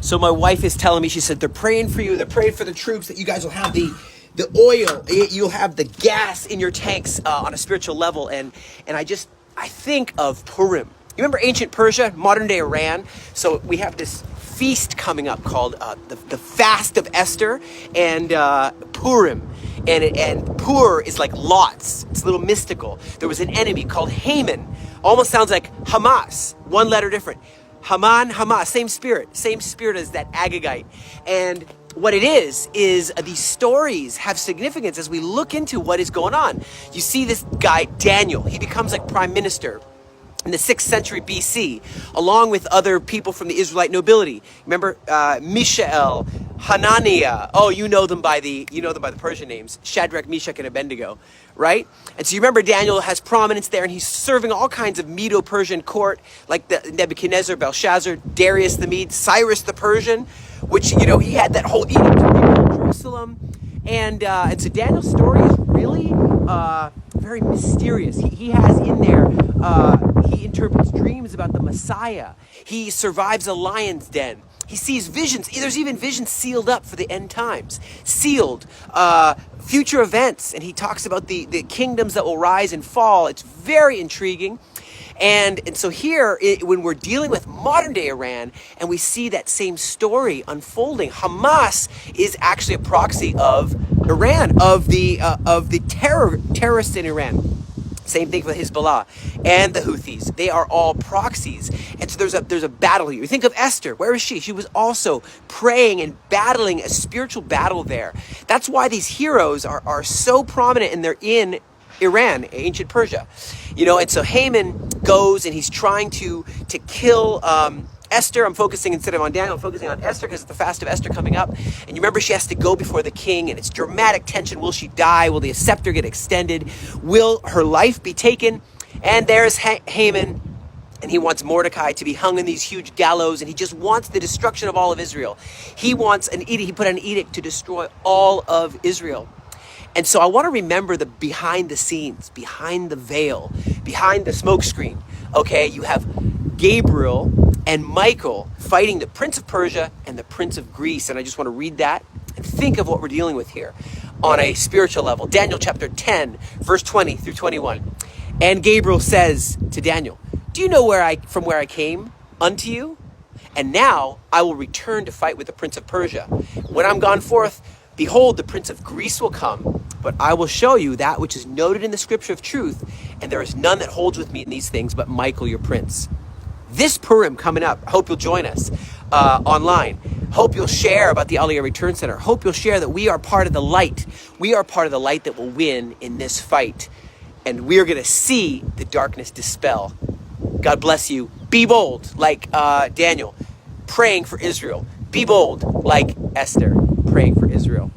So my wife is telling me, she said, they're praying for you. They're praying for the troops, that you guys will have the oil. You'll have the gas in your tanks on a spiritual level. And I think of Purim. You remember ancient Persia, modern day Iran? So we have this feast coming up called the Fast of Esther and Purim. And Pur is like lots. It's a little mystical. There was an enemy called Haman. Almost sounds like Hamas. One letter different. Haman, Hamas, same spirit as that Agagite. And what it is these stories have significance as we look into what is going on. You see this guy, Daniel, he becomes like prime minister in the 6th century BC, along with other people from the Israelite nobility. Remember Mishael, Hananiah. Oh, you know them by the Persian names, Shadrach, Meshach, and Abednego, right? And so you remember Daniel has prominence there, and he's serving all kinds of Medo-Persian court, like the Nebuchadnezzar, Belshazzar, Darius the Mede, Cyrus the Persian, which, he had that whole edict to rebuild Jerusalem. And so Daniel's story is really very mysterious. He has in there, he interprets dreams about the Messiah. He survives a lion's den. He sees visions. There's even visions sealed up for the end times. Sealed. Future events. And he talks about the kingdoms that will rise and fall. It's very intriguing. And so here, when we're dealing with modern day Iran, and we see that same story unfolding, Hamas is actually a proxy of Iran, of the terrorists in Iran. Same thing for Hezbollah and the Houthis. They are all proxies. And so there's a battle here. You think of Esther. Where is she? She was also praying and battling a spiritual battle there. That's why these heroes are so prominent, and they're in Iran, ancient Persia. And so Haman goes and he's trying to kill Esther. I'm focusing, instead of on Daniel, I'm focusing on Esther because it's the Fast of Esther coming up. And you remember she has to go before the king, and it's dramatic tension. Will she die? Will the scepter get extended? Will her life be taken? And there's Haman, and he wants Mordecai to be hung in these huge gallows, and he just wants the destruction of all of Israel. He wants an edict. He put an edict to destroy all of Israel. And so I want to remember the behind the scenes, behind the veil, behind the smoke screen. Okay, you have Gabriel and Michael fighting the Prince of Persia and the Prince of Greece. And I just want to read that and think of what we're dealing with here on a spiritual level. Daniel chapter 10, verse 20 through 21. And Gabriel says to Daniel, do you know from where I came unto you? And now I will return to fight with the Prince of Persia. When I'm gone forth, behold, the Prince of Greece will come, but I will show you that which is noted in the scripture of truth, and there is none that holds with me in these things but Michael your prince. This Purim coming up, hope you'll join us online. Hope you'll share about the Aliyah Return Center. Hope you'll share that we are part of the light. We are part of the light that will win in this fight, and we are going to see the darkness dispel. God bless you. Be bold like Daniel, praying for Israel. Be bold like Esther, praying for Israel.